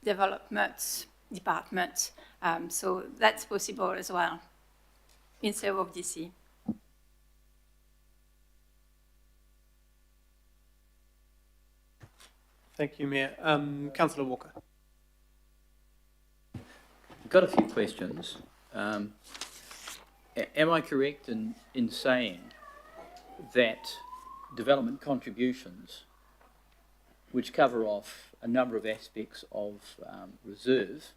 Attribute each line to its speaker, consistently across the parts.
Speaker 1: development department. So that's possible as well instead of DC.
Speaker 2: Thank you, Mayor. Councillor Walker.
Speaker 3: I've got a few questions. Am I correct in saying that development contributions, which cover off a number of aspects of reserve,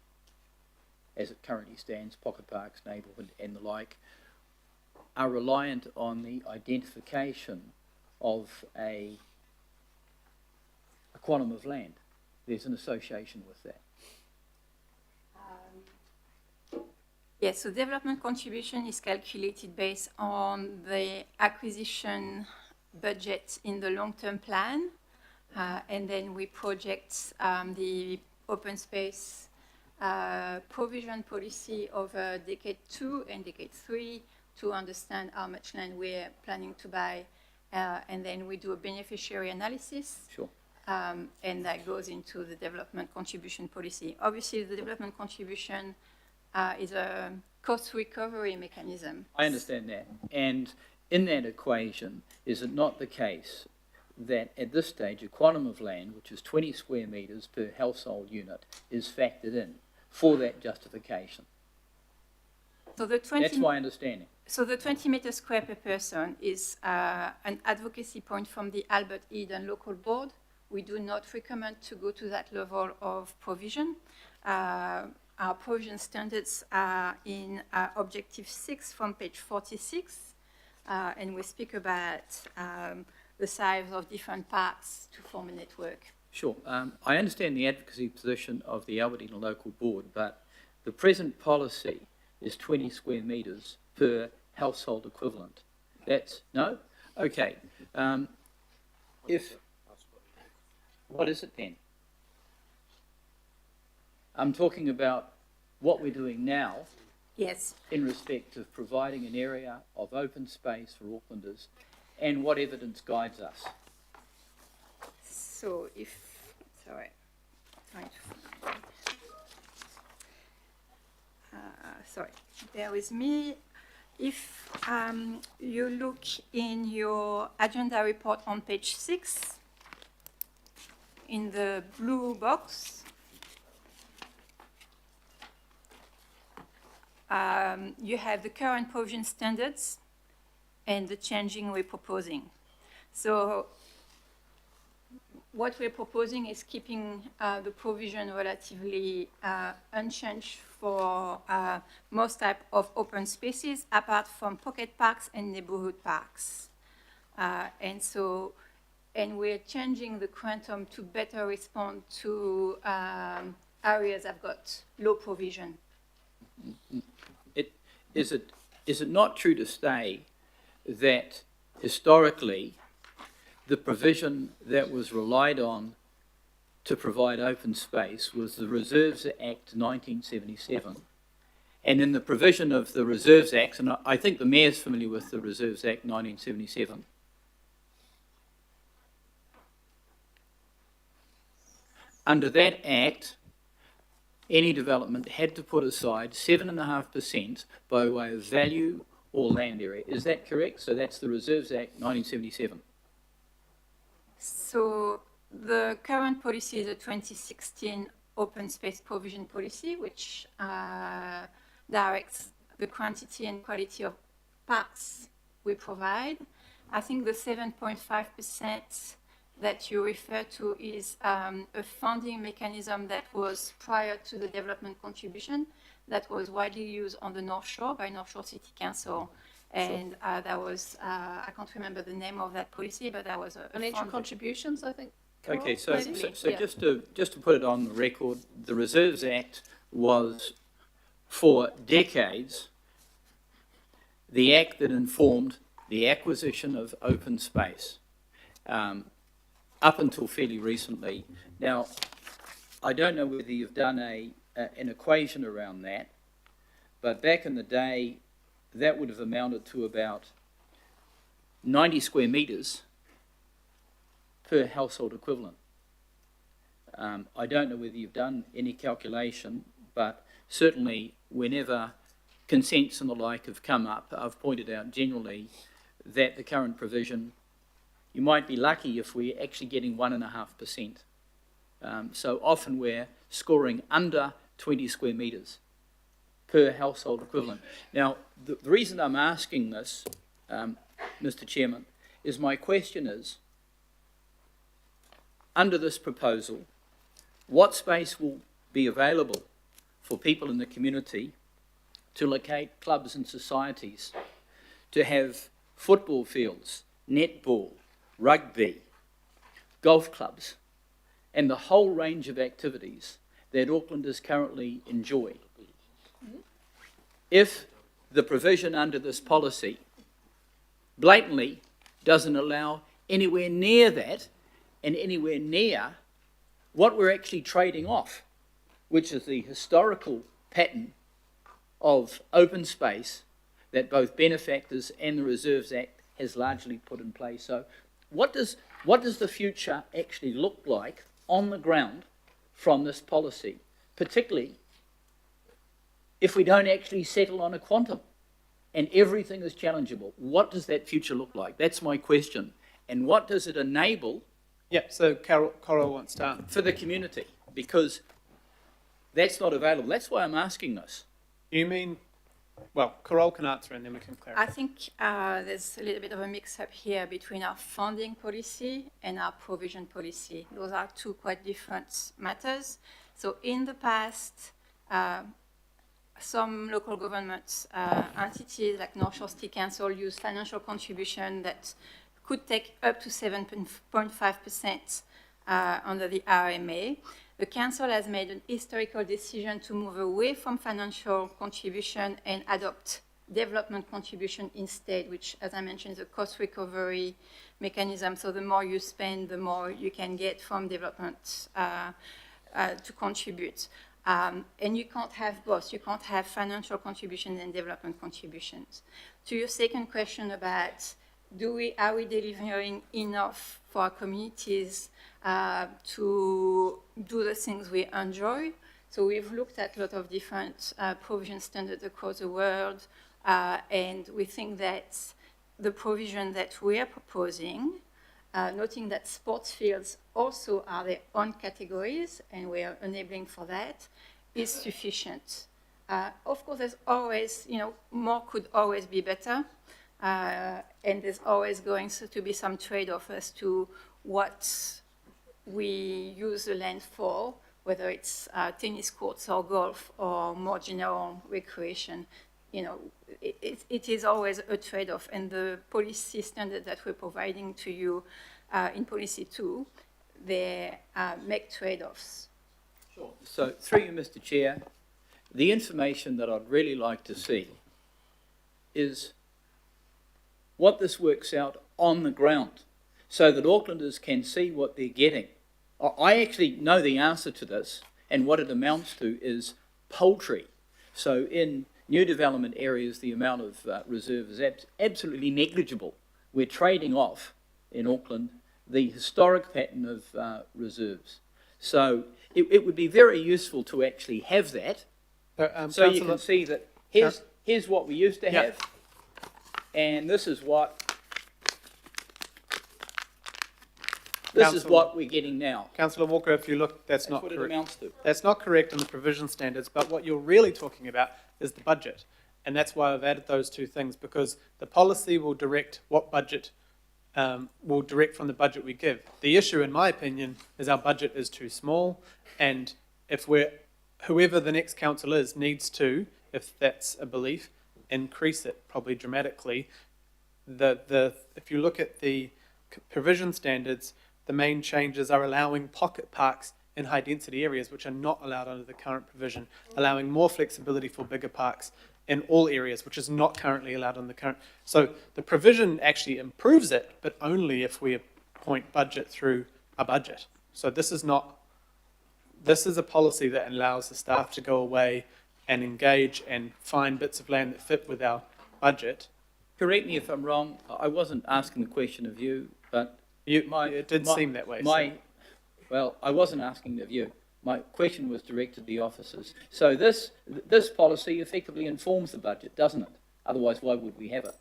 Speaker 3: as it currently stands, pocket parks, neighbourhood and the like, are reliant on the identification of a quantum of land? There's an association with that.
Speaker 1: Yes, so development contribution is calculated based on the acquisition budget in the long-term plan, and then we project the open space provision policy over decade 2 and decade 3 to understand how much land we're planning to buy, and then we do a beneficiary analysis.
Speaker 3: Sure.
Speaker 1: And that goes into the development contribution policy. Obviously, the development contribution is a cost recovery mechanism.
Speaker 3: I understand that. And in that equation, is it not the case that at this stage a quantum of land, which is 20 square metres per household unit, is factored in for that justification?
Speaker 1: So the 20,
Speaker 3: that's my understanding.
Speaker 1: So the 20 meters square per person is an advocacy point from the Albert Eden local board. We do not recommend to go to that level of provision. Our provision standards are in Objective 6 from page 46, and we speak about the size of different parks to form a network.
Speaker 3: Sure. I understand the advocacy position of the Albert Eden local board, but the present policy is 20 square metres per household equivalent. That's, no? Okay. What is it then? I'm talking about what we're doing now.
Speaker 1: Yes.
Speaker 3: In respect of providing an area of open space for Aucklanders and what evidence guides us.
Speaker 1: So if, sorry, trying to sorry, bear with me. If you look in your agenda report on page 6, in the blue box, you have the current provision standards and the changing we're proposing. So what we're proposing is keeping the provision relatively unchanged for most type of open spaces, apart from pocket parks and neighborhood parks. And we're changing the quantum to better respond to areas that have got low provision.
Speaker 3: Is it not true to say that historically the provision that was relied on to provide open space was the Reserves Act 1977? And in the provision of the Reserves Act, and I think the Mayor's familiar with the Reserves Act 1977, under that Act, any development had to put aside 7.5% by way of value or land area. Is that correct? So that's the Reserves Act 1977.
Speaker 1: So the current policy is a 2016 open space provision policy, which directs the quantity and quality of parks we provide. I think the 7.5% that you refer to is a funding mechanism that was prior to the development contribution that was widely used on the North Shore by North Shore City Council. And that was, I can't remember the name of that policy, but that was a
Speaker 4: financial contributions, I think.
Speaker 3: Okay, so yeah. just to put it on the record, the Reserves Act was for decades the act that informed the acquisition of open space up until fairly recently. Now, I don't know whether you've done an equation around that, but back in the day, that would have amounted to about 90 square metres per household equivalent. I don't know whether you've done any calculation, but certainly whenever consents and the like have come up, I've pointed out generally that the current provision, you might be lucky if we're actually getting 1.5%. So often we're scoring under 20 square metres per household equivalent. Now, the reason I'm asking this, Mr. Chairman, is my question is, under this proposal, what space will be available for people in the community to locate clubs and societies, to have football fields, netball, rugby, golf clubs, and the whole range of activities that Aucklanders currently enjoy? If the provision under this policy blatantly doesn't allow anywhere near that and anywhere near what we're actually trading off, which is the historical pattern of open space that both benefactors and the Reserves Act has largely put in place. So what does the future actually look like on the ground from this policy, particularly if we don't actually settle on a quantum and everything is challengeable? What does that future look like? That's my question. And what does it enable?
Speaker 2: Yeah, so Coral wants to answer.
Speaker 3: For the community, because that's not available. That's why I'm asking this.
Speaker 2: You mean, well, Coral can answer and then we can clarify.
Speaker 1: I think there's a little bit of a mix-up here between our funding policy and our provision policy. Those are two quite different matters. So in the past, some local government entities like North Shore City Council use financial contribution that could take up to 7.5% under the RMA. The council has made an historical decision to move away from financial contribution and adopt development contribution instead, which, as I mentioned, is a cost recovery mechanism. So the more you spend, the more you can get from development to contribute. And you can't have both. You can't have financial contributions and development contributions. To your second question about are we delivering enough for our communities to do the things we enjoy? So we've looked at a lot of different provision standards across the world, and we think that the provision that we are proposing, noting that sports fields also are their own categories, and we are enabling for that, is sufficient. Of course, there's always, more could always be better. And there's always going to be some trade-off as to what we use the land for, whether it's tennis courts or golf or more general recreation. It is always a trade-off, and the policy standard that we're providing to you in Policy 2, they make trade-offs.
Speaker 3: Sure. So through you, Mr. Chair, the information that I'd really like to see is what this works out on the ground so that Aucklanders can see what they're getting. I actually know the answer to this, and what it amounts to is poultry. So in new development areas, the amount of reserve is absolutely negligible. We're trading off, in Auckland, the historic pattern of reserves. So it would be very useful to actually have that, so you can see that here's what we used to have, and this is what we're getting now.
Speaker 2: Councillor Walker, if you look, that's not
Speaker 3: what
Speaker 2: correct.
Speaker 3: It amounts to.
Speaker 2: That's not correct in the provision standards, but what you're really talking about is the budget. And that's why I've added those two things, because the policy will direct what budget, will direct from the budget we give. The issue, in my opinion, is our budget is too small, and if whoever the next council is needs to, if that's a belief, increase it probably dramatically. If you look at the provision standards, the main changes are allowing pocket parks in high density areas, which are not allowed under the current provision, allowing more flexibility for bigger parks in all areas, which is not currently allowed on the current. So the provision actually improves it, but only if we appoint budget through a budget. So this is a policy that allows the staff to go away and engage and find bits of land that fit with our budget.
Speaker 3: Correct me if I'm wrong. I wasn't asking the question of you, but
Speaker 2: It did seem that way.
Speaker 3: Well, I wasn't asking of you. My question was directed to the officers. So this policy effectively informs the budget, doesn't it? Otherwise, why would we have it?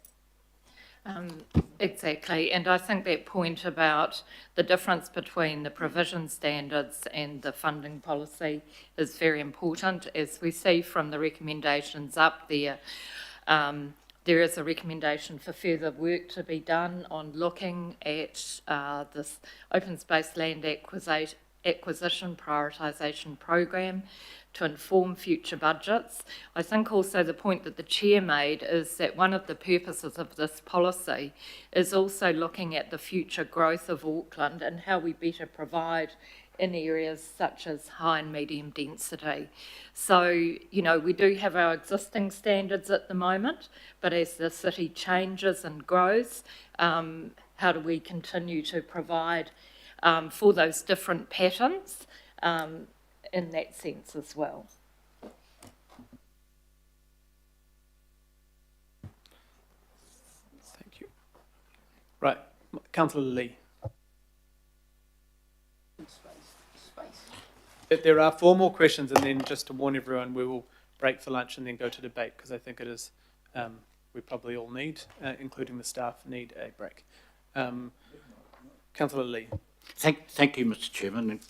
Speaker 4: Exactly, and I think that point about the difference between the provision standards and the funding policy is very important. As we see from the recommendations up there, there is a recommendation for further work to be done on looking at this open space land acquisition prioritisation program to inform future budgets. I think also the point that the Chair made is that one of the purposes of this policy is also looking at the future growth of Auckland and how we better provide in areas such as high and medium density. So, you know, we do have our existing standards at the moment, but as the city changes and grows, how do we continue to provide for those different patterns in that sense as well?
Speaker 2: Thank you. Right, Councillor Lee. There are 4 more questions, and then just to warn everyone, we will break for lunch and then go to debate, because I think it is, we probably all need, including the staff, need a break. Councillor Lee.
Speaker 5: Thank you, Mr. Chairman.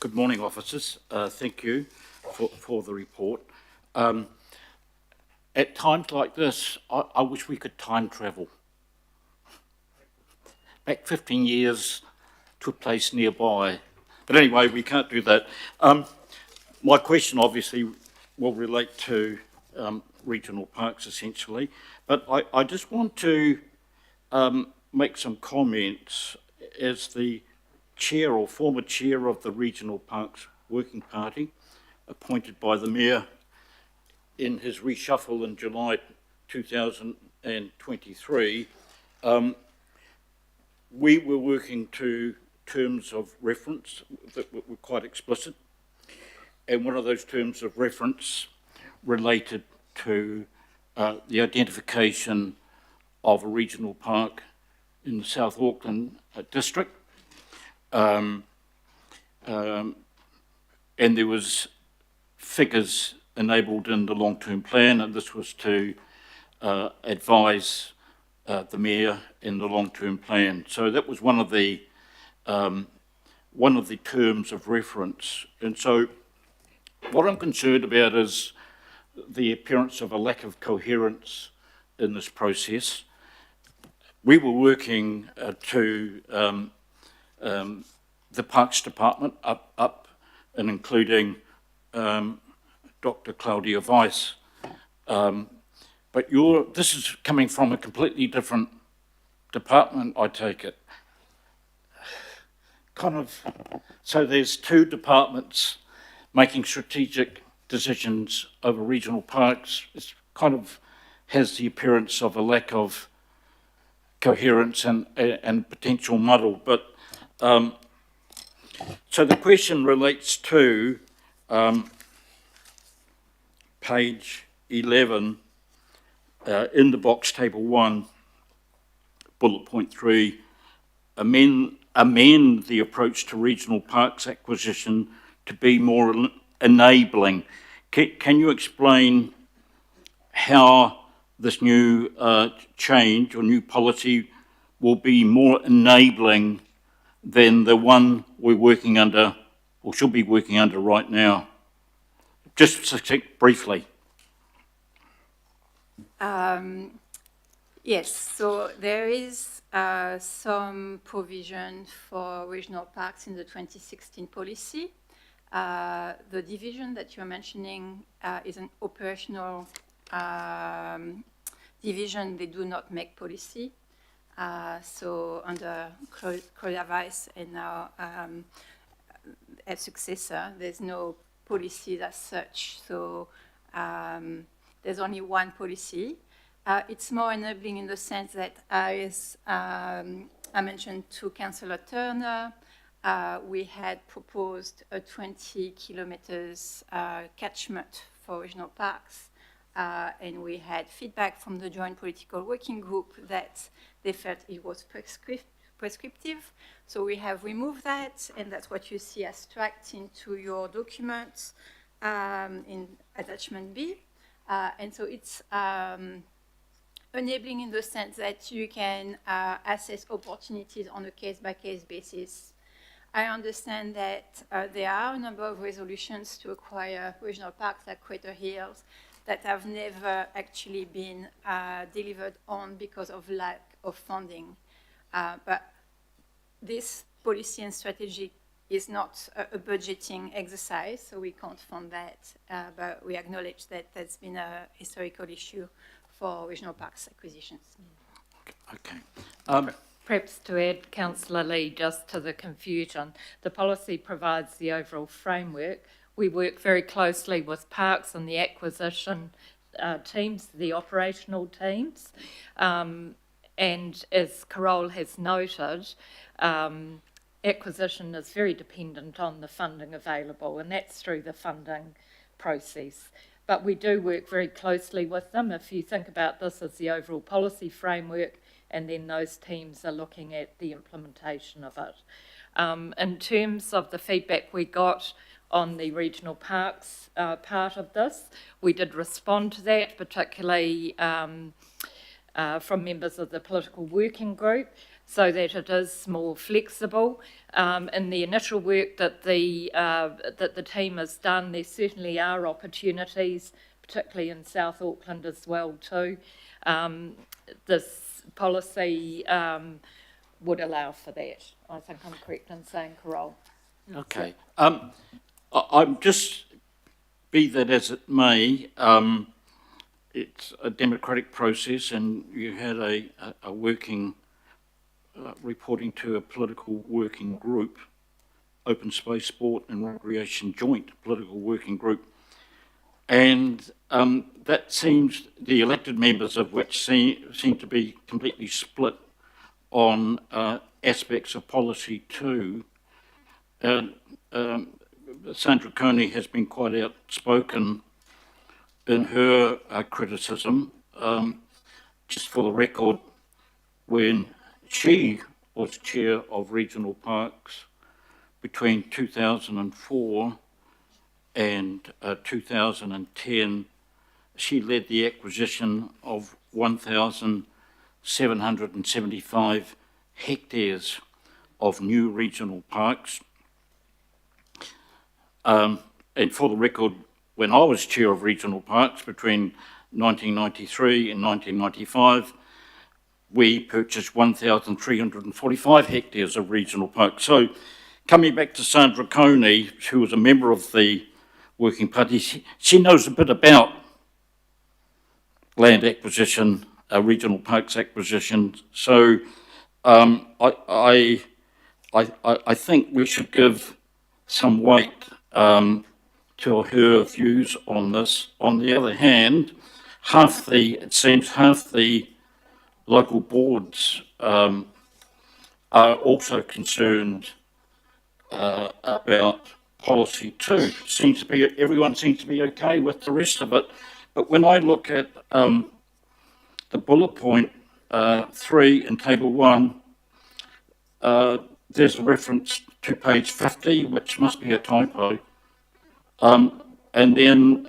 Speaker 5: Good morning, officers. Thank you for the report. At times like this, I wish we could time travel. Back 15 years to a place nearby. But anyway, we can't do that. My question obviously will relate to regional parks essentially, but I just want to make some comments as the chair or former chair of the Regional Parks Working Party, appointed by the Mayor in his reshuffle in July 2023. We were working to terms of reference that were quite explicit, and one of those terms of reference related to the identification of a regional park in the South Auckland district, and there was figures enabled in the long-term plan, and this was to advise the Mayor in the long-term plan. So that was one of the terms of reference. And so what I'm concerned about is the appearance of a lack of coherence in this process. We were working to the Parks Department up and including Dr. Claudia Weiss. But this is coming from a completely different department, I take it. So there's 2 departments making strategic decisions over regional parks. It kind of has the appearance of a lack of coherence and potential muddle. But so the question relates to page 11 in the box table 1, bullet point 3, amend the approach to regional parks acquisition to be more enabling. Can you explain how this new change or new policy will be more enabling than the one we're working under or should be working under right now? Just briefly.
Speaker 1: Yes, so there is some provision for regional parks in the 2016 policy. The division that you're mentioning is an operational division. They do not make policy. So under Claudia Weiss and now as successor, there's no policy as such. So there's only one policy. It's more enabling in the sense that, as I mentioned to Councillor Turner, we had proposed a 20 kilometers catchment for regional parks, and we had feedback from the Joint Political Working Group that they felt it was prescriptive. So we have removed that, and that's what you see abstract into your documents in attachment B. And so it's enabling in the sense that you can assess opportunities on a case-by-case basis. I understand that there are a number of resolutions to acquire regional parks like Crater Hills that have never actually been delivered on because of lack of funding. But this policy and strategy is not a budgeting exercise, so we can't fund that. But we acknowledge that that's been a historical issue for regional parks acquisitions.
Speaker 5: Okay.
Speaker 4: Perhaps to add, Councillor Lee, just to the confusion, the policy provides the overall framework. We work very closely with parks and the acquisition teams, the operational teams. And as Carol has noted, acquisition is very dependent on the funding available, and that's through the funding process. But we do work very closely with them. If you think about this as the overall policy framework, and then those teams are looking at the implementation of it. In terms of the feedback we got on the regional parks part of this, we did respond to that, particularly from members of the political working group, so that it is more flexible. In the initial work that the team has done, there certainly are opportunities, particularly in South Auckland as well too. This policy would allow for that. I think I'm correct in saying, Carol.
Speaker 5: Okay. I'm just, be that as it may, it's a democratic process, and you had a working, reporting to a political working group, Open Space, Sport and Recreation Joint Political Working Group. And that seems, the elected members of which seem to be completely split on aspects of policy too. Sandra Coney has been quite outspoken in her criticism. Just for the record, when she was chair of regional parks between 2004 and 2010, she led the acquisition of 1,775 hectares of new regional parks. And for the record, when I was chair of regional parks between 1993 and 1995, we purchased 1,345 hectares of regional parks. So coming back to Sandra Coney, who was a member of the Working Party, she knows a bit about land acquisition, regional parks acquisition. So I think we should give some weight to her views on this. On the other hand, it seems half the local boards are also concerned about policy too. Everyone seems to be okay with the rest of it. But when I look at the bullet point 3 in table 1, there's a reference to page 50, which must be a typo. And then,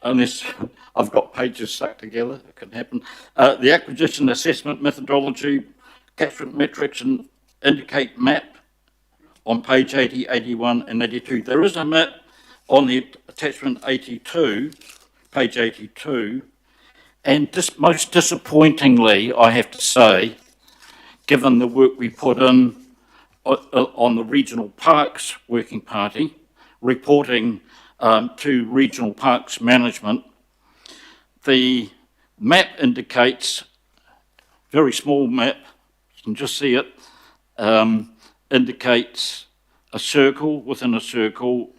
Speaker 5: unless I've got pages stuck together, it can happen. The acquisition assessment methodology, catchment metrics and indicate map on page 80, 81 and 82. There is a map on the attachment 82, page 82, and most disappointingly, I have to say, given the work we put in on the Regional Parks Working Party, reporting to Regional Parks Management, the map indicates, very small map, you can just see it, indicates a circle within a circle,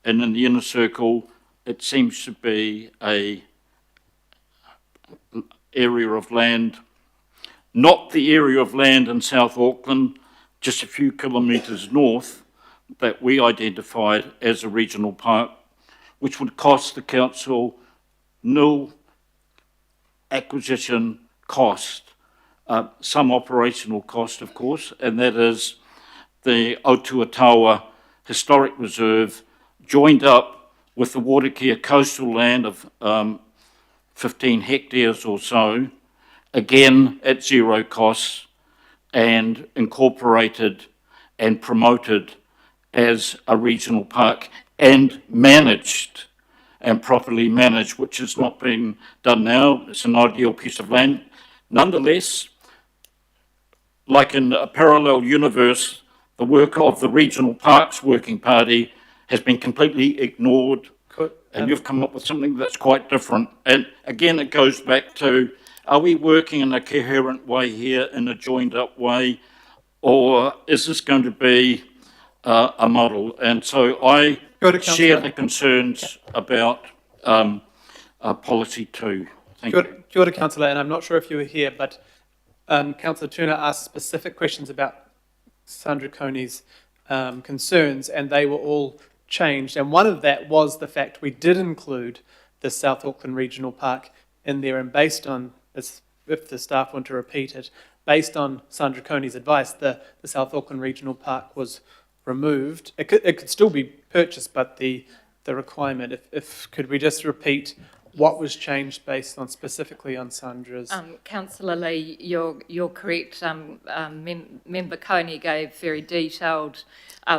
Speaker 5: and in the inner circle it seems to be a area of land, not the area of land in South Auckland, just a few kilometres north, that we identified as a regional park, which would cost the council nil acquisition cost some operational cost, of course, and that is the Otuatawa Historic Reserve joined up with the Waitakere coastal land of 15 hectares or so, again at zero costs, and incorporated and promoted as a regional park and managed and properly managed, which is not being done now. It's an ideal piece of land. Nonetheless, like in a parallel universe, the work of the Regional Parks Working Party has been completely ignored, and you've come up with something that's quite different. And again, it goes back to, are we working in a coherent way here, in a joined-up way, or is this going to be a model? And so I share the concerns about policy too. Thank you.
Speaker 2: Kia ora, Councillor, and I'm not sure if you were here, but Councillor Turner asked specific questions about Sandra Coney's concerns, and they were all changed. And one of that was the fact we did include the South Auckland Regional Park in there, and based on, if the staff want to repeat it, based on Sandra Coney's advice, the South Auckland Regional Park was removed. It could still be purchased, but the requirement, could we just repeat what was changed based on specifically on Sandra's?
Speaker 4: Councillor Lee, you're correct. Member Coney gave very detailed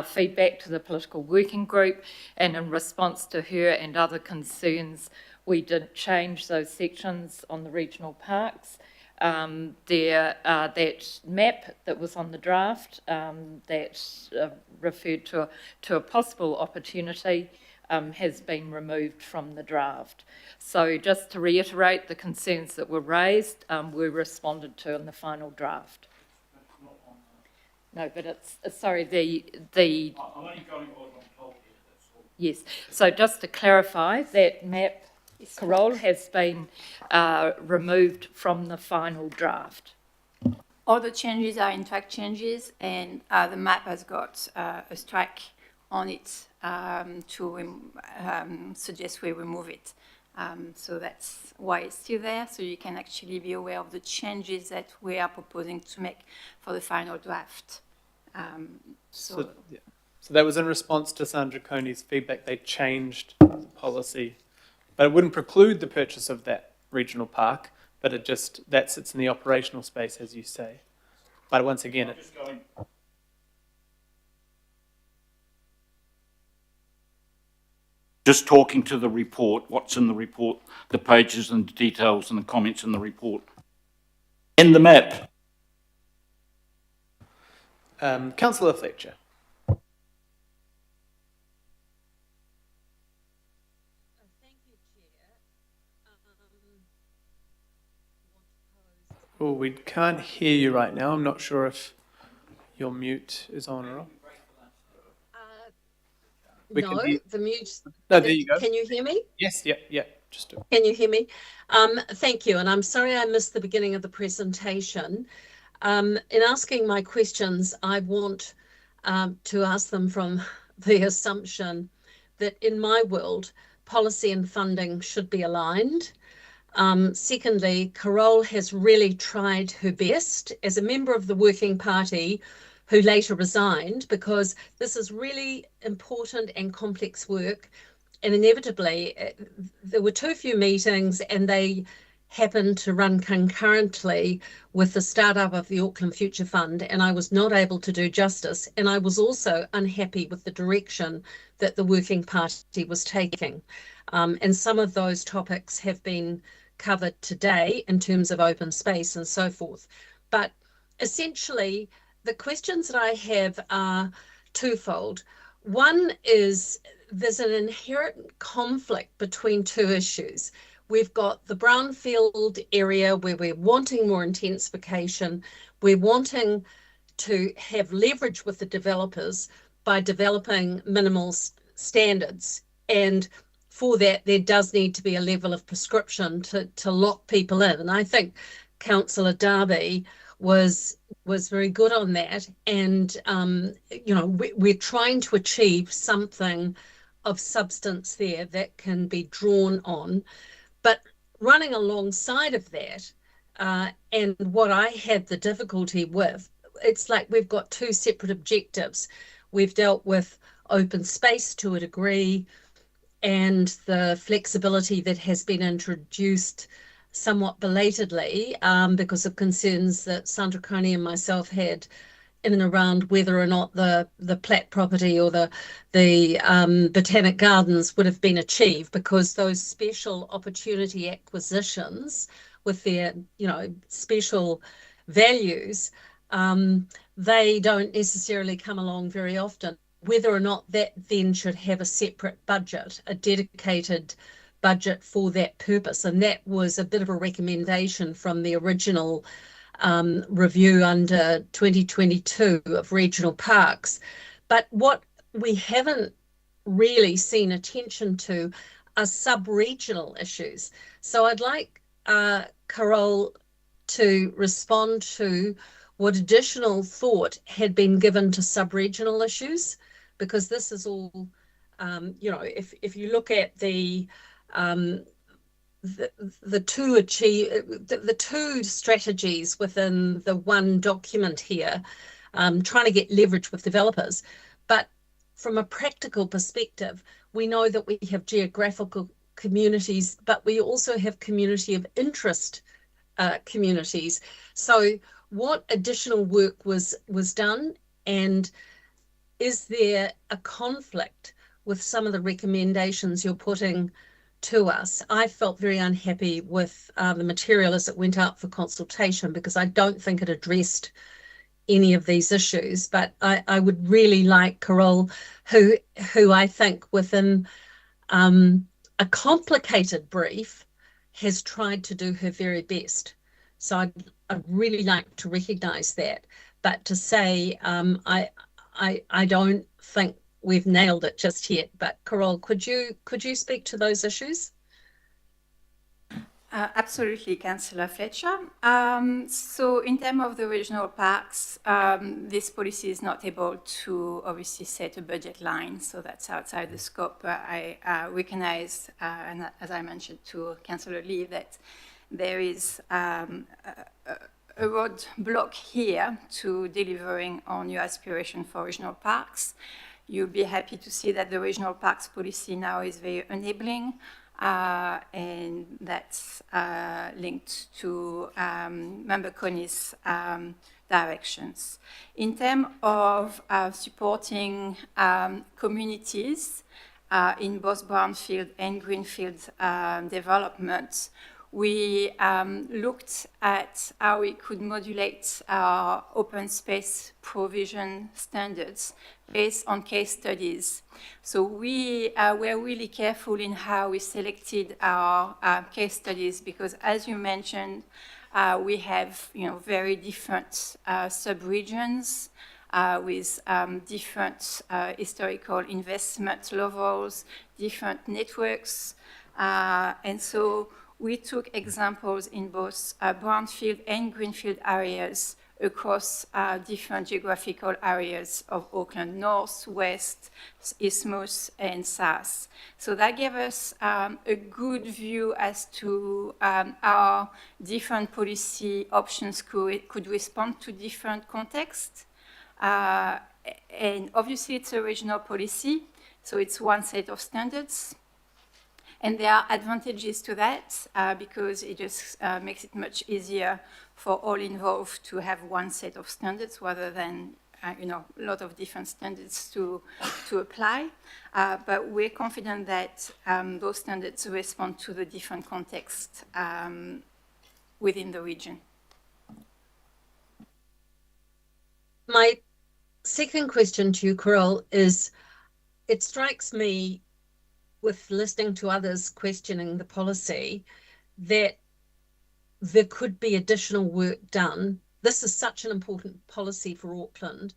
Speaker 4: feedback to the political working group, and in response to her and other concerns, we did change those sections on the regional parks. That map that was on the draft that referred to a possible opportunity has been removed from the draft. So just to reiterate, the concerns that were raised were responded to in the final draft. No, but it's, sorry, the
Speaker 5: I'm only going on top here, that's all.
Speaker 4: yes. So just to clarify, that map, Carole, has been removed from the final draft.
Speaker 1: All the changes are in fact changes, and the map has got a strike on it to suggest we remove it. So that's why it's still there, so you can actually be aware of the changes that we are proposing to make for the final draft.
Speaker 2: So that was in response to Sandra Coney's feedback. They changed the policy, but it wouldn't preclude the purchase of that regional park, but it just, that sits in the operational space, as you say. But once again,
Speaker 5: Just talking to the report, what's in the report, the pages and the details and the comments in the report. And the map.
Speaker 2: Councillor Fletcher. Oh, we can't hear you right now. I'm not sure if your mute is on or off.
Speaker 6: No, the mute.
Speaker 2: No, there you go.
Speaker 6: Can you hear me?
Speaker 2: Yes, yeah.
Speaker 6: Can you hear me? Thank you. And I'm sorry I missed the beginning of the presentation. In asking my questions, I want to ask them from the assumption that in my world, policy and funding should be aligned. Secondly, Carole has really tried her best as a member of the working party who later resigned, because this is really important and complex work. And inevitably, there were too few meetings, and they happened to run concurrently with the startup of the Auckland Future Fund, and I was not able to do justice. And I was also unhappy with the direction that the working party was taking. And some of those topics have been covered today in terms of open space and so forth. But essentially, the questions that I have are twofold. One is there's an inherent conflict between two issues. We've got the brownfield area where we're wanting more intensification. We're wanting to have leverage with the developers by developing minimal standards. And for that, there does need to be a level of prescription to lock people in. And I think Councillor Darby was very good on that. And, we're trying to achieve something of substance there that can be drawn on. But running alongside of that, And what I had the difficulty with, it's like we've got two separate objectives. We've dealt with open space to a degree and the flexibility that has been introduced somewhat belatedly because of concerns that Sandra Coney and myself had in and around whether or not the Platt property or the Botanic Gardens would have been achieved, because those special opportunity acquisitions with their, you know, special values, they don't necessarily come along very often. Whether or not that then should have a separate budget, a dedicated budget for that purpose. And that was a bit of a recommendation from the original review under 2022 of regional parks. But what we haven't really seen attention to are sub-regional issues. So I'd like Carol to respond to what additional thought had been given to sub-regional issues, because this is all, you know, if you look at the two strategies within the one document here, trying to get leverage with developers. But from a practical perspective, we know that we have geographical communities, but we also have community of interest communities. So what additional work was done, and is there a conflict with some of the recommendations you're putting to us? I felt very unhappy with the material as it went out for consultation, because I don't think it addressed any of these issues. But I would really like Carol, who I think within a complicated brief has tried to do her very best. So I'd really like to recognise that. But to say I don't think we've nailed it just yet. But Carol, could you speak to those issues?
Speaker 1: Absolutely, Councillor Fletcher. So in terms of the regional parks, this policy is not able to obviously set a budget line, so that's outside the scope. I recognize, and as I mentioned to Councillor Lee, that there is a roadblock here to delivering on your aspiration for regional parks. You'll be happy to see that the regional parks policy now is very enabling, and that's linked to Member Coney's directions. In terms of supporting communities in both brownfield and greenfield development, we looked at how we could modulate our open space provision standards based on case studies. So we were really careful in how we selected our case studies, because as you mentioned, we have, you know, very different sub-regions with different historical investment levels, different networks, and so we took examples in both brownfield and greenfield areas across different geographical areas of Auckland: North, West, Isthmus, and South. So that gave us a good view as to how different policy options could respond to different contexts. And obviously it's a regional policy, so it's one set of standards. And there are advantages to that because it just makes it much easier for all involved to have one set of standards rather than you know, a lot of different standards to apply. But we're confident that those standards respond to the different contexts within the region.
Speaker 6: My second question to you, Carol, is it strikes me with listening to others questioning the policy that there could be additional work done. This is such an important policy for Auckland.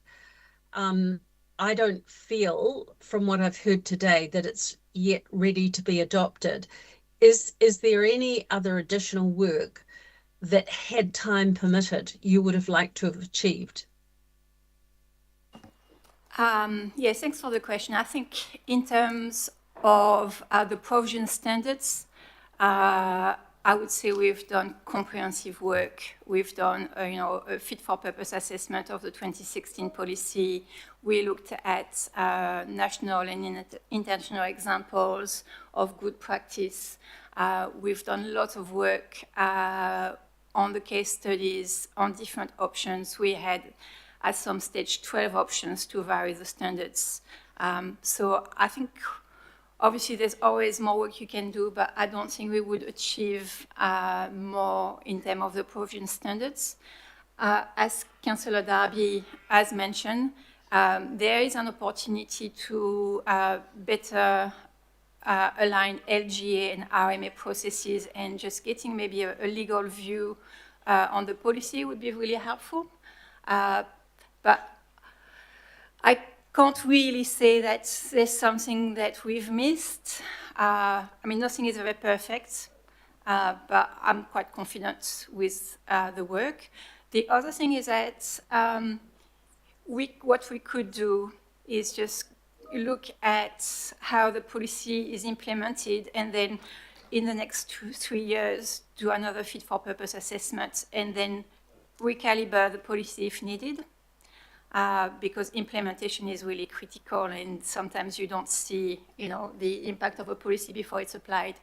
Speaker 6: I don't feel, from what I've heard today, that it's yet ready to be adopted. Is there any other additional work that, had time permitted, you would have liked to have achieved?
Speaker 1: Yes, thanks for the question. I think in terms of the provision standards, I I would say we've done comprehensive work. We've done, a fit-for-purpose assessment of the 2016 policy. We looked at national and international examples of good practice. We've done lots of work on the case studies, on different options. We had, at some stage, 12 options to vary the standards. So I think, obviously, there's always more work you can do, but I don't think we would achieve more in terms of the provision standards. As Councillor Darby has mentioned, there is an opportunity to better align LGA and RMA processes, and just getting maybe a legal view on the policy would be really helpful. But I can't really say that there's something that we've missed. I mean, nothing is ever perfect, but I'm quite confident with the work. The other thing is that what we could do is just look at how the policy is implemented, and then in the next 2-3 years, do another fit-for-purpose assessment, and then recalibrate the policy if needed. Because implementation is really critical, and sometimes you don't see, the impact of a policy before it's applied.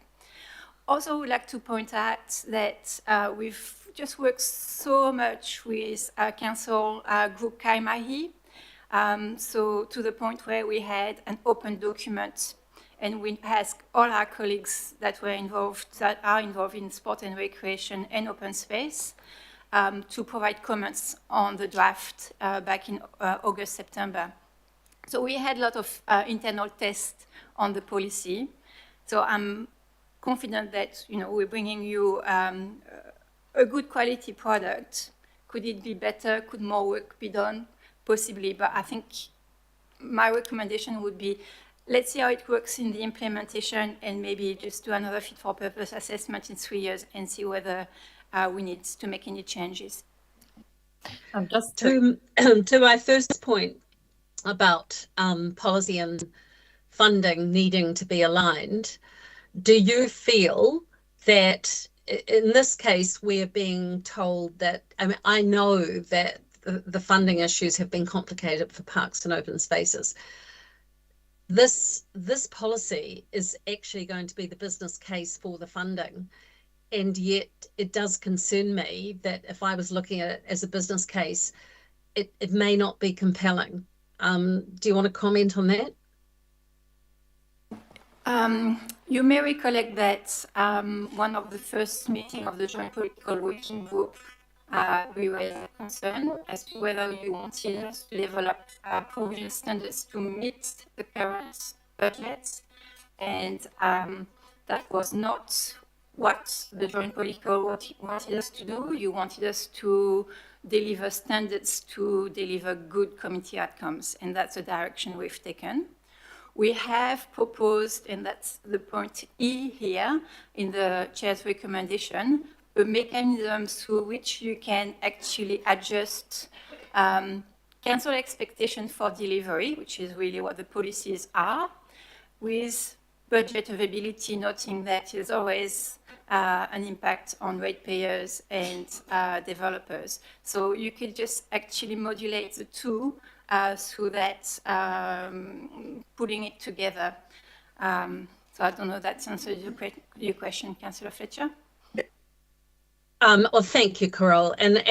Speaker 1: Also, would like to point out that we've just worked so much with Council Group Kaimahi, so to the point where we had an open document, and we asked all our colleagues that are involved in sport and recreation and open space, to provide comments on the draft back in August, September. So we had a lot of internal tests on the policy. So I'm confident that, we're bringing you a good quality product. Could it be better? Could more work be done? Possibly, but I think my recommendation would be, let's see how it works in the implementation, and maybe just do another fit-for-purpose assessment in 3 years and see whether we need to make any changes.
Speaker 4: Just
Speaker 6: To my first point about policy and funding needing to be aligned, do you feel that in this case we're being told that, I know that the funding issues have been complicated for parks and open spaces. This policy is actually going to be the business case for the funding. And yet it does concern me that if I was looking at it as a business case, it may not be compelling. Do you want to comment on that?
Speaker 1: You may recollect that one of the first meetings of the Joint Political Working Group, we were concerned as to whether you wanted us to develop provision standards to meet the current budget, and that was not what the Joint Political wanted us to do. You wanted us to deliver standards to deliver good community outcomes, and that's the direction we've taken. We have proposed, and that's the point E here in the chair's recommendation, a mechanism through which you can actually adjust council expectation for delivery, which is really what the policies are, with budget availability, noting that there's always an impact on ratepayers and developers. So you could just actually modulate the two through that, putting it together. So I don't know if that answers your question, Councillor Fletcher.
Speaker 6: Well, thank you, Carol. And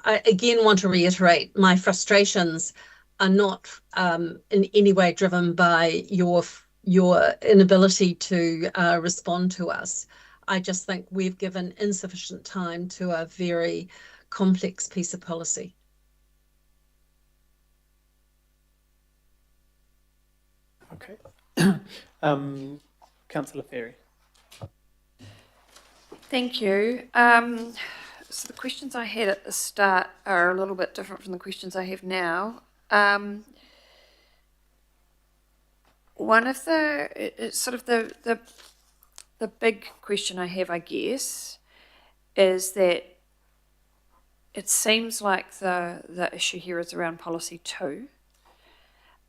Speaker 6: I again want to reiterate, my frustrations are not in any way driven by your inability to respond to us. I just think we've given insufficient time to a very complex piece of policy.
Speaker 2: Okay. Councillor Ferry.
Speaker 7: Thank you. So the questions I had at the start are a little bit different from the questions I have now. One of it's sort of the big question I have, I guess, is that it seems like the issue here is around policy 2.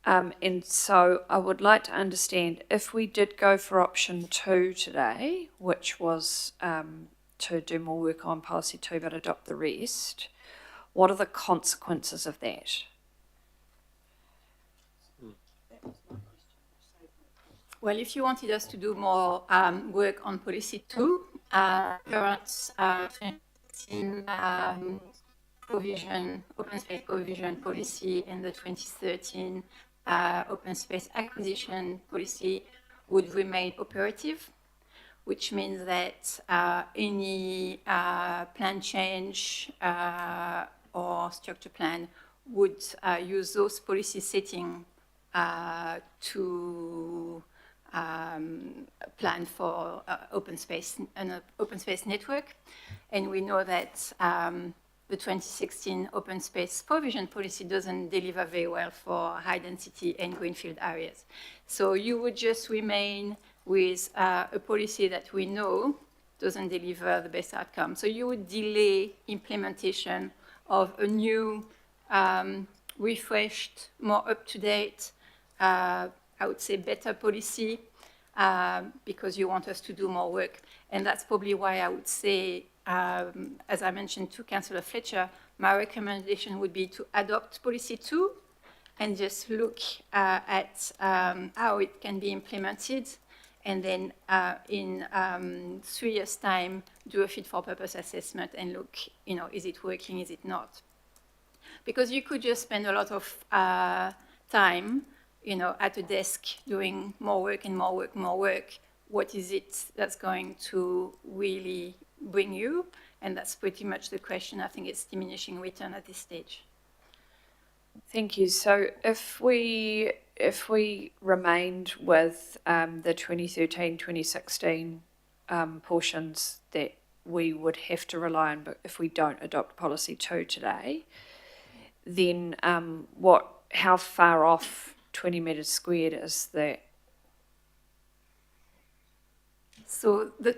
Speaker 7: And so I would like to understand if we did go for option 2 today, which was to do more work on policy 2 but adopt the rest, what are the consequences of that?
Speaker 1: Well, if you wanted us to do more work on policy 2, current open space provision policy and the 2013 open space acquisition policy would remain operative, which means that any plan change or structure plan would use those policy settings to plan for open space network. And we know that the 2016 open space provision policy doesn't deliver very well for high density and greenfield areas. So you would just remain with a policy that we know doesn't deliver the best outcome. So you would delay implementation of a new, refreshed, more up-to-date, I would say better policy, because you want us to do more work. And that's probably why I would say, as I mentioned to Councillor Fletcher, my recommendation would be to adopt policy 2 and just look at how it can be implemented, and then in 3 years' time, do a fit-for-purpose assessment and look, is it working, is it not? Because you could just spend a lot of time, at a desk doing more work and more work, more work. What is it that's going to really bring you? And that's pretty much the question. I think it's diminishing return at this stage.
Speaker 7: Thank you. So if we remained with the 2013-2016 portions that we would have to rely on, but if we don't adopt policy 2 today, then how far off 20 metres squared is that?
Speaker 1: So the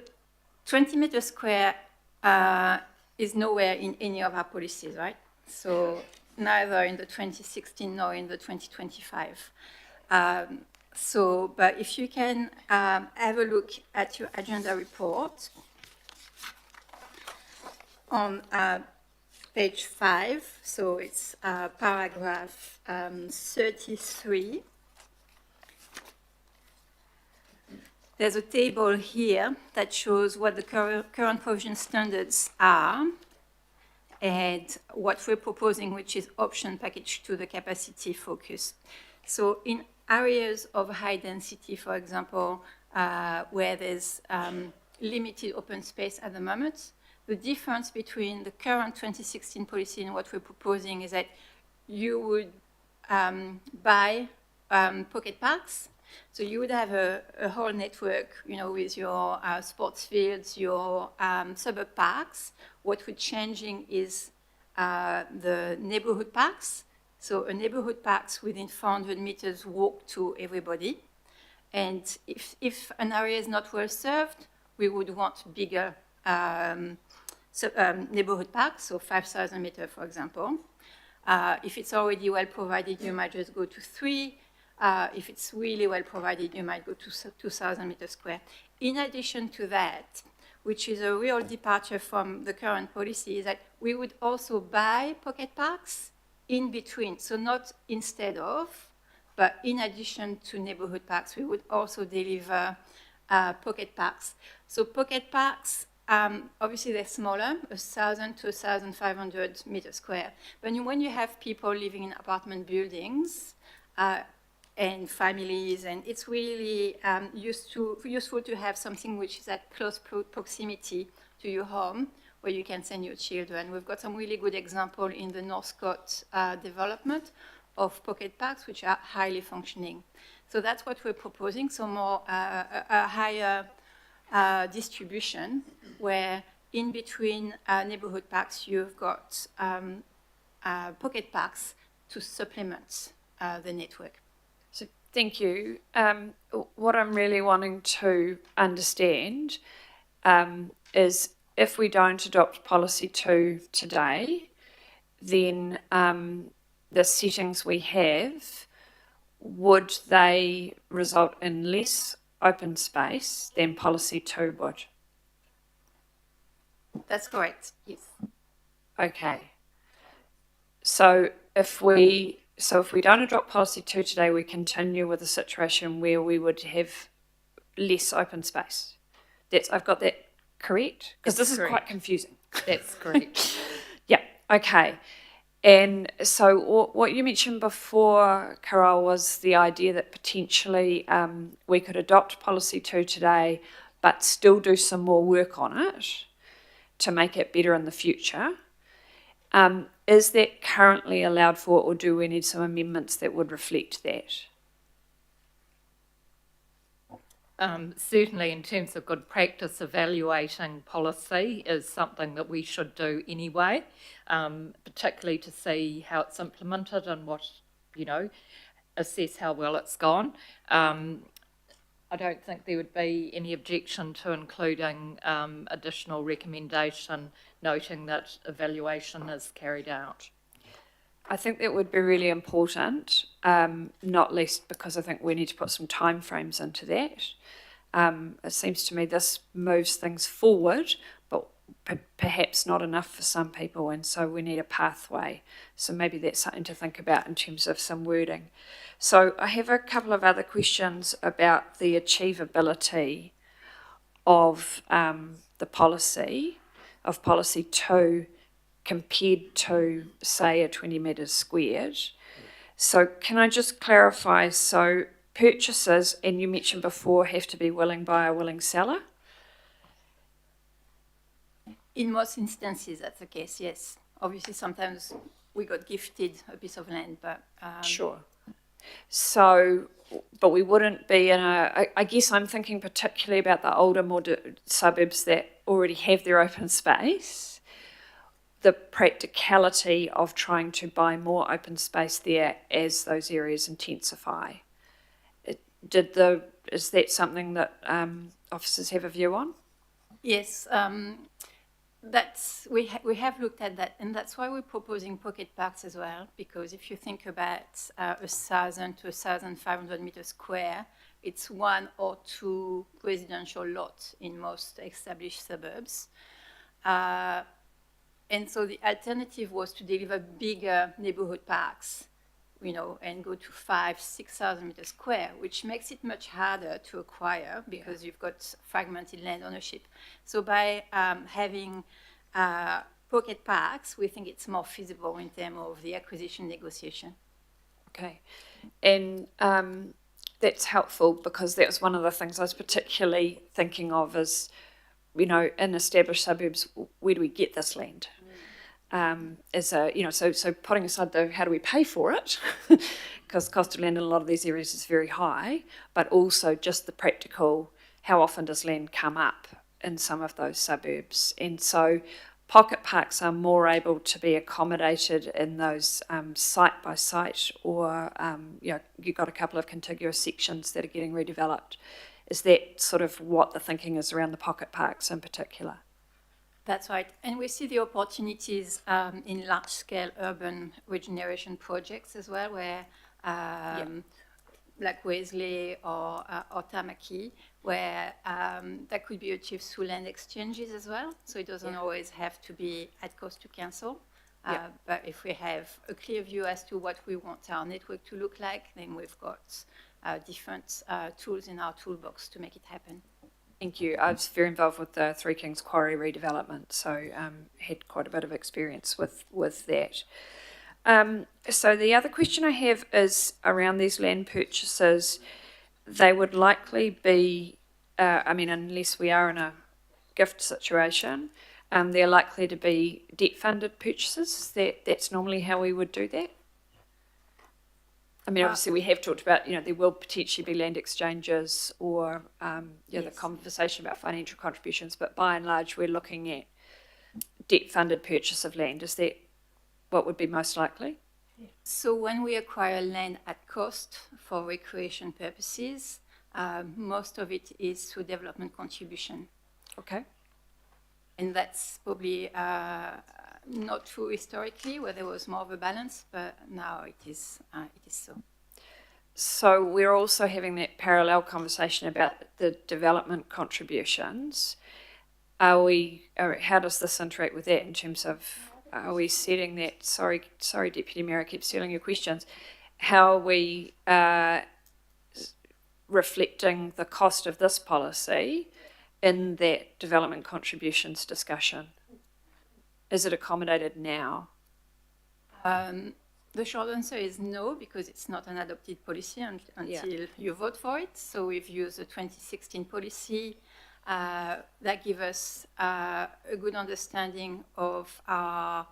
Speaker 1: 20 metres square is nowhere in any of our policies, right? So neither in the 2016 nor in the 2025. But if you can have a look at your agenda report on page 5, so it's paragraph 33. There's a table here that shows what the current provision standards are and what we're proposing, which is option package 2, the capacity focus. So in areas of high density, for example, where there's limited open space at the moment, the difference between the current 2016 policy and what we're proposing is that you would buy pocket parks. So you would have a whole network, with your sports fields, your suburb parks. What we're changing is the neighborhood parks. So a neighborhood parks within 400 meters walk to everybody. And if an area is not well served, we would want bigger neighborhood parks, so 5,000 meters, for example. If it's already well provided, you might just go to 3. If it's really well provided, you might go to 2,000 meters square. In addition to that, which is a real departure from the current policy, is that we would also buy pocket parks in between. So not instead of, but in addition to neighborhood parks, we would also deliver pocket parks. So pocket parks, obviously they're smaller, 1,000 to 1,500 meters square. But when you have people living in apartment buildings and families, and it's really useful to have something which is at close proximity to your home, where you can send your children. We've got some really good example in the Northcote development of pocket parks, which are highly functioning. So that's what we're proposing, so more a higher distribution, where in between neighborhood parks, you've got pocket parks to supplement the network.
Speaker 7: So thank you. What I'm really wanting to understand is if we don't adopt policy 2 today, then the settings we have would they result in less open space than policy 2 would?
Speaker 1: That's correct, yes.
Speaker 7: Okay. So if we don't adopt policy 2 today, we continue with a situation where we would have less open space. I've got that correct? Because this is quite confusing.
Speaker 4: That's correct.
Speaker 7: Yeah, okay. And so what you mentioned before, Carol, was the idea that potentially we could adopt policy 2 today, but still do some more work on it to make it better in the future. Is that currently allowed for, or do we need some amendments that would reflect that?
Speaker 4: Certainly in terms of good practice, evaluating policy is something that we should do anyway, particularly to see how it's implemented and what, assess how well it's gone. I don't think there would be any objection to including additional recommendation noting that evaluation is carried out.
Speaker 7: I think that would be really important, not least because I think we need to put some timeframes into that. It seems to me this moves things forward, but perhaps not enough for some people, and so we need a pathway. So maybe that's something to think about in terms of some wording. So I have a couple of other questions about the achievability of the policy, of policy 2, compared to, say, a 20 metres squared. So can I just clarify, so purchases, and you mentioned before, have to be willing by a willing seller?
Speaker 1: In most instances, that's the case, yes. Obviously, sometimes we got gifted a piece of land, but...
Speaker 7: Sure. So, but we wouldn't be in I guess I'm thinking particularly about the older, more suburbs that already have their open space, the practicality of trying to buy more open space there as those areas intensify. Is that something that officers have a view on?
Speaker 1: Yes, we have looked at that, and that's why we're proposing pocket parks as well, because if you think about 1,000 to 1,500 meters square, it's 1 or 2 residential lots in most established suburbs. And so the alternative was to deliver bigger neighborhood parks, and go to 5,000-6,000 meters square, which makes it much harder to acquire because you've got fragmented land ownership. So by having pocket parks, we think it's more feasible in terms of the acquisition negotiation.
Speaker 7: Okay, and that's helpful because that was one of the things I was particularly thinking of is, in established suburbs, where do we get this land? So putting aside how do we pay for it, because cost of land in a lot of these areas is very high, but also just the practical, how often does land come up in some of those suburbs? And so pocket parks are more able to be accommodated in those site by site, or you've got a couple of contiguous sections that are getting redeveloped. Is that sort of what the thinking is around the pocket parks in particular?
Speaker 1: That's right. And we see the opportunities in large-scale urban regeneration projects as well, where like Wesley or Tamaki, where that could be achieved through land exchanges as well. So it doesn't always have to be at cost to council. But if we have a clear view as to what we want our network to look like, then we've got different tools in our toolbox to make it happen.
Speaker 7: Thank you. I was very involved with the Three Kings Quarry redevelopment, so had quite a bit of experience with that. So the other question I have is around these land purchases. They would likely be, unless we are in a gift situation, they're likely to be debt-funded purchases. That's normally how we would do that. Obviously we have talked about, there will potentially be land exchanges or, the conversation about financial contributions, but by and large, we're looking at debt-funded purchase of land. Is that what would be most likely?
Speaker 1: So when we acquire land at cost for recreation purposes, most of it is through development contribution.
Speaker 7: Okay.
Speaker 1: And that's probably not true historically, where there was more of a balance, but now it is so.
Speaker 7: So we're also having that parallel conversation about the development contributions. How does this interact with that in terms of, are we setting that, sorry, Deputy Mayor, I keep stealing your questions. How are we reflecting the cost of this policy in that development contributions discussion? Is it accommodated now?
Speaker 1: The short answer is no, because it's not an adopted policy until you vote for it. So we've used the 2016 policy that gives us a good understanding of our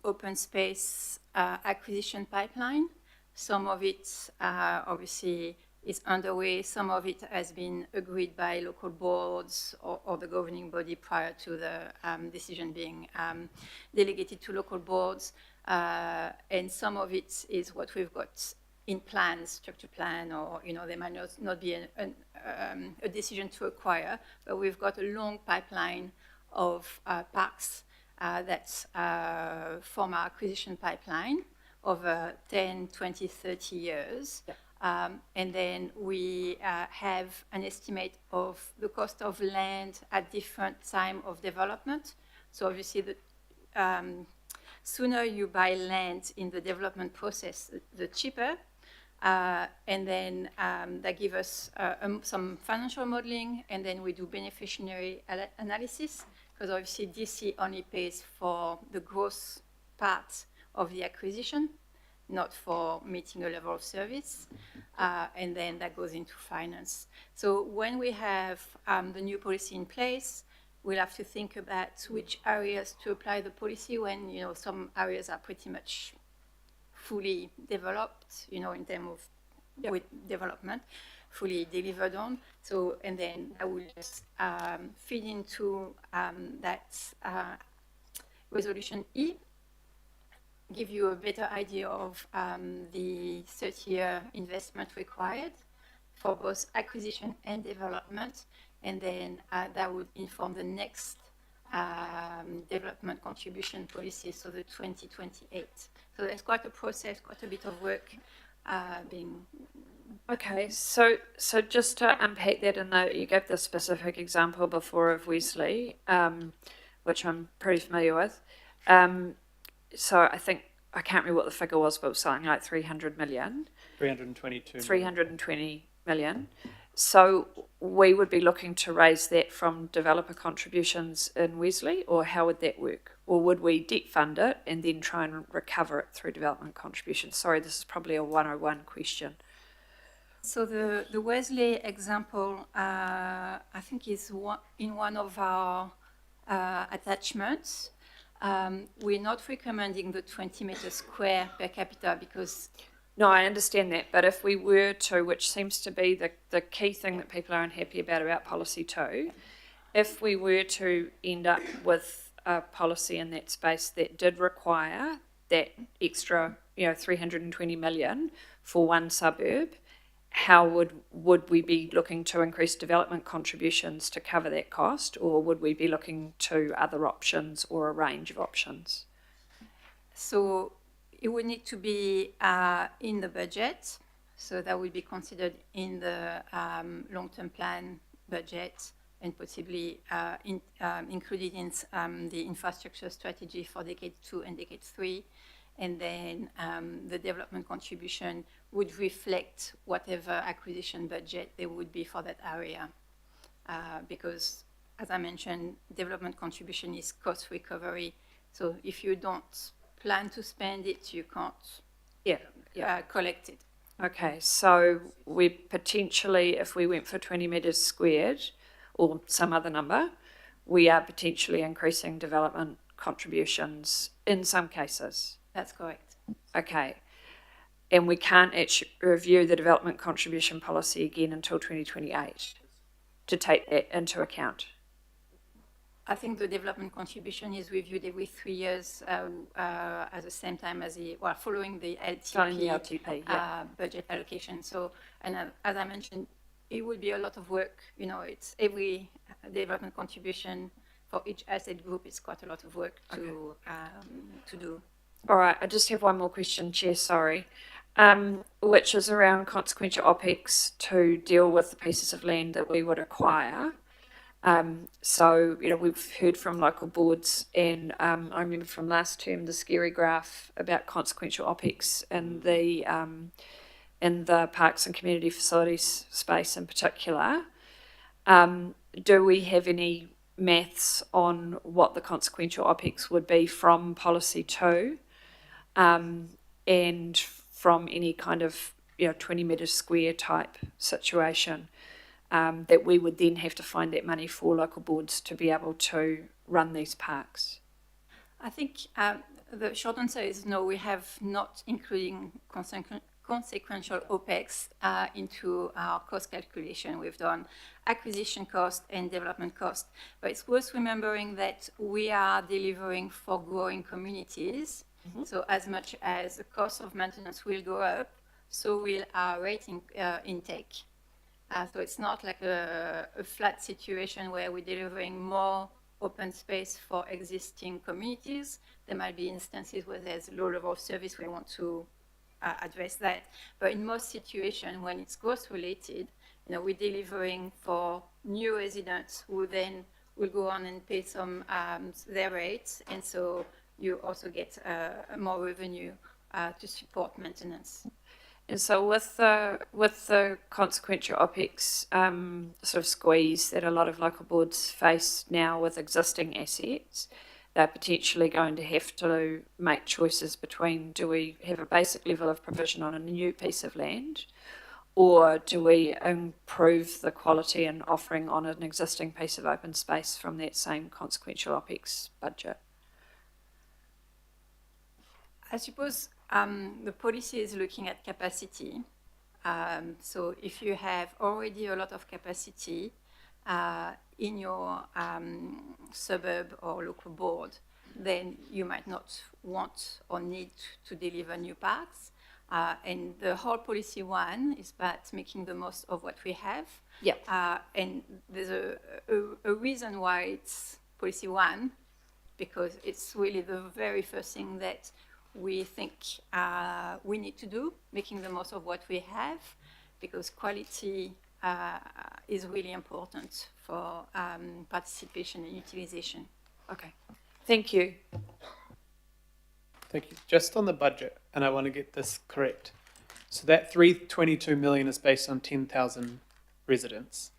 Speaker 1: open space acquisition pipeline. Some of it obviously is underway. Some of it has been agreed by local boards or the governing body prior to the decision being delegated to local boards. And some of it is what we've got in plans, structure plan, or, there might not be a decision to acquire, but we've got a long pipeline of parks that form our acquisition pipeline over 10, 20, 30 years. Yeah. And then we have an estimate of the cost of land at different time of development. So obviously the sooner you buy land in the development process, the cheaper. And then that gives us some financial modeling, and then we do beneficiary analysis, because obviously DC only pays for the gross part of the acquisition, not for meeting a level of service, and then that goes into finance. So when we have the new policy in place, we'll have to think about which areas to apply the policy when, some areas are pretty much fully developed, in terms of with development, fully delivered on. So, and then I will just feed into that resolution E, give you a better idea of the 30-year investment required for both acquisition and development, and then that would inform the next development contribution policy, so the 2028. So there's quite a process, quite a bit of work being.
Speaker 7: Okay, so just to unpack that, in that you gave the specific example before of Wesley, which I'm pretty familiar with. So I think, I can't remember what the figure was, but it was something like 300 million.
Speaker 2: 322.
Speaker 7: 320 million. So we would be looking to raise that from developer contributions in Wesley, or how would that work? Or would we debt fund it and then try and recover it through development contributions? Sorry, this is probably a 101 question.
Speaker 1: So the Wesley example, I think, is in one of our attachments. We're not recommending the 20 meters square per capita because...
Speaker 7: No, I understand that, but if we were to, which seems to be the key thing that people are unhappy about policy 2, if we were to end up with a policy in that space that did require that extra, 320 million for one suburb, how would we be looking to increase development contributions to cover that cost, or would we be looking to other options or a range of options?
Speaker 1: So it would need to be in the budget, so that would be considered in the long-term plan budget, and possibly included in the infrastructure strategy for decade 2 and decade 3. And then the development contribution would reflect whatever acquisition budget there would be for that area. Because, as I mentioned, development contribution is cost recovery. So if you don't plan to spend it, you can't collect it.
Speaker 7: Okay, so we potentially, if we went for 20 metres squared or some other number, we are potentially increasing development contributions in some cases.
Speaker 1: That's correct.
Speaker 7: Okay, and we can't actually review the development contribution policy again until 2028 to take that into account.
Speaker 1: I think the development contribution is reviewed every 3 years at the same time as following the LTP, budget allocation. So, and as I mentioned, it would be a lot of work. It's every development contribution for each asset group. It's quite a lot of work to do.
Speaker 7: All right, I just have one more question, Chair, sorry. which is around consequential OPEX to deal with the pieces of land that we would acquire. So, you know, we've heard from local boards, and I remember from last term the scary graph about consequential OPEX in the parks and community facilities space in particular. Do we have any maths on what the consequential OPEX would be from policy 2, and from any kind of, you know, 20 metres square type situation, that we would then have to find that money for local boards to be able to run these parks?
Speaker 1: I think the short answer is no, we have not including consequential OPEX into our cost calculation. We've done acquisition cost and development cost, but it's worth remembering that we are delivering for growing communities. So as much as the cost of maintenance will go up, so will our rating intake. So it's not like a flat situation where we're delivering more open space for existing communities. There might be instances where there's low level of service, we want to address that. But in most situations, when it's growth related, you know, we're delivering for new residents who then will go on and pay some their rates, and so you also get more revenue to support maintenance.
Speaker 7: And so with the consequential OPEX sort of squeeze that a lot of local boards face now with existing assets, they're potentially going to have to make choices between, do we have a basic level of provision on a new piece of land, or do we improve the quality and offering on an existing piece of open space from that same consequential OPEX budget?
Speaker 1: I suppose the policy is looking at capacity. So if you have already a lot of capacity in your suburb or local board, then you might not want or need to deliver new parks. And the whole policy one is about making the most of what we have.
Speaker 7: Yep.
Speaker 1: And there's a reason why it's policy one, because it's really the very first thing that we think we need to do, making the most of what we have, because quality is really important for participation and utilization.
Speaker 7: Okay, thank you.
Speaker 2: Thank you. Just on the budget, and I want to get this correct. So that 322 million is based on 10,000 residents,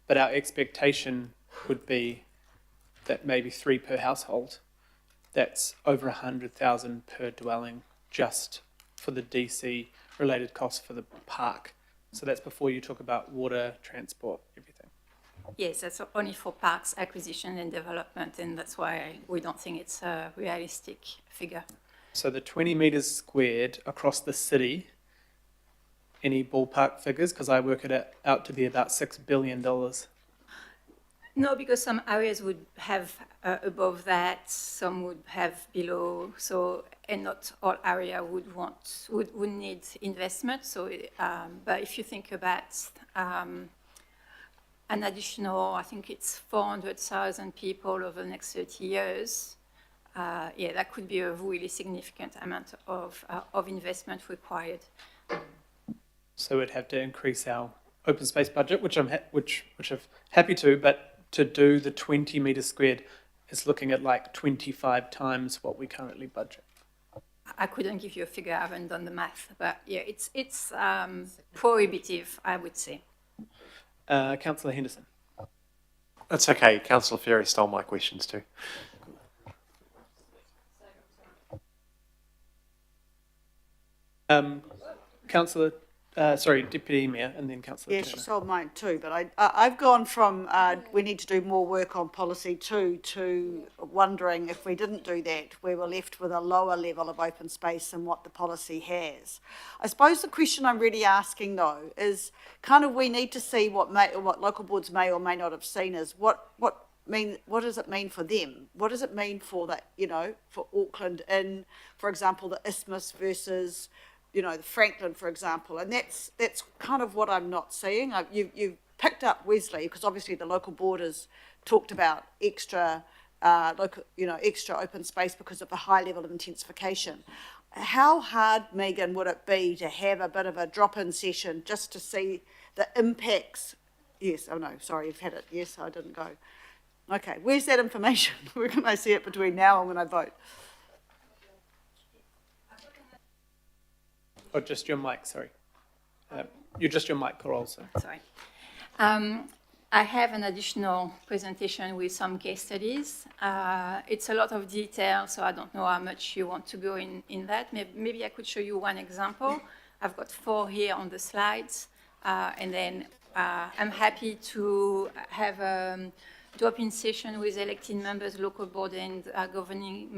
Speaker 2: but our expectation would be that maybe 3 per household. That's over 100,000 per dwelling just for the DC related costs for the park. So that's before you talk about water, transport, everything.
Speaker 1: Yes, that's only for parks acquisition and development, and that's why we don't think it's a realistic figure.
Speaker 2: So the 20 metres squared across the city, any ballpark figures? Because I work it out to be about $6 billion.
Speaker 1: No, because some areas would have above that, some would have below. So, and not all area would need investment. So, but if you think about an additional, I think it's 400,000 people over the next 30 years. Yeah, that could be a really significant amount of investment required.
Speaker 2: So we'd have to increase our open space budget, which I'm happy to, but to do the 20 metres squared is looking at like 25 times what we currently budget.
Speaker 1: I couldn't give you a figure, I haven't done the math, but yeah, it's prohibitive, I would say.
Speaker 2: Councillor Henderson.
Speaker 8: That's okay. Councillor Ferry stole my questions too.
Speaker 2: Councillor, Deputy Mayor, and then Councillor
Speaker 9: Yeah,
Speaker 2: Turner.
Speaker 9: she sold mine too, but I've gone from we need to do more work on policy 2 to wondering if we didn't do that, we were left with a lower level of open space than what the policy has. I suppose the question I'm really asking though is kind of we need to see what local boards may or may not have seen is what does it mean for them? What does it mean for that, for Auckland in, for example, the Isthmus versus the Franklin, for example, and that's kind of what I'm not seeing. You've picked up Wesley because obviously the local board has talked about extra open space because of the high level of intensification. how hard, Megan, would it be to have a bit of a drop-in session just to see the impacts? Yes, oh no, sorry, you've had it. Yes, I didn't go. Okay, where's that information? Where can I see it between now and when I vote?
Speaker 2: Or just your mic, sorry. You're just your mic, Coral, so.
Speaker 1: Sorry. I have an additional presentation with some case studies. It's a lot of detail, so I don't know how much you want to go in that. Maybe I could show you one example. I've got 4 here on the slides, and then I'm happy to have a drop-in session with elected members, local board and governing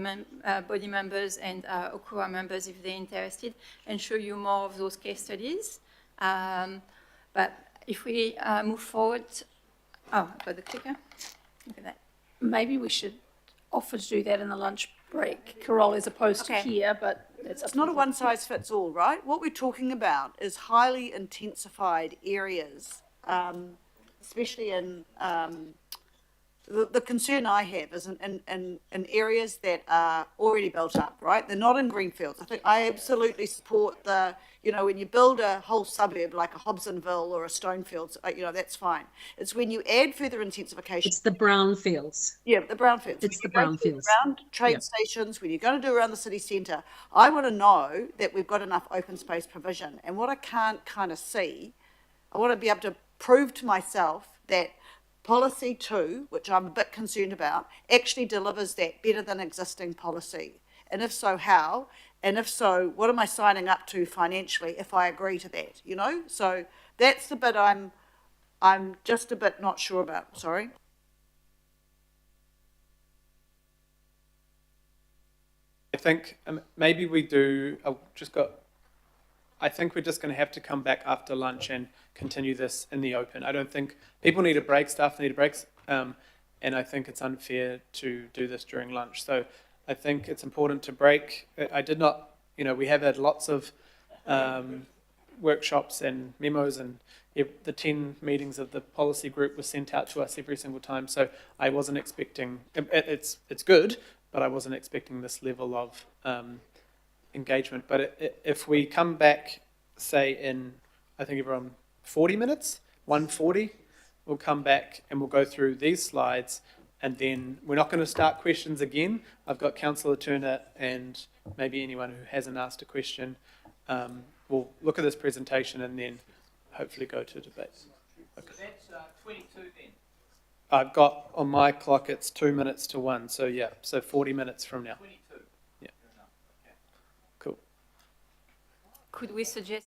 Speaker 1: body members and OKUA members if they're interested, and show you more of those case studies. But if we move forward, I've got the clicker. Look at that.
Speaker 10: Maybe we should offer to do that in the lunch break, Carol, as opposed to here, but
Speaker 9: It's not a one-size-fits-all, right? What we're talking about is highly intensified areas, especially in the concern I have is in areas that are already built up, right? They're not in greenfields. I think I absolutely support the, you know, when you build a whole suburb like a Hobsonville or a Stonefields, you know, that's fine. It's when you add further intensification.
Speaker 6: It's the brownfields.
Speaker 9: Yeah, the brownfields.
Speaker 6: It's the brownfields.
Speaker 9: Around train stations, when you're going to do around the city centre, I want to know that we've got enough open space provision. And what I can't kind of see, I want to be able to prove to myself that policy 2, which I'm a bit concerned about, actually delivers that better than existing policy. And if so, how? And if so, what am I signing up to financially if I agree to that, you know? So that's the bit I'm just a bit not sure about, sorry.
Speaker 2: I think maybe we do, I think we're just going to have to come back after lunch and continue this in the open. I don't think people need a break, staff need a break, and I think it's unfair to do this during lunch. So I think it's important to break. I did not, you know, we have had lots of workshops and memos, and the 10 meetings of the policy group were sent out to us every single time. So I wasn't expecting, it's good, but I wasn't expecting this level of engagement. But if we come back, say in, I think around 40 minutes, 1:40, we'll come back and we'll go through these slides, and then we're not going to start questions again. I've got Councillor Turner and maybe anyone who hasn't asked a question. We'll look at this presentation and then hopefully go to debate. Okay.
Speaker 3: So that's 22 then?
Speaker 2: I've got on my clock it's 2 minutes to 1, so yeah, so 40 minutes from now.
Speaker 3: 22.
Speaker 2: Yeah. Cool.
Speaker 1: Could we suggest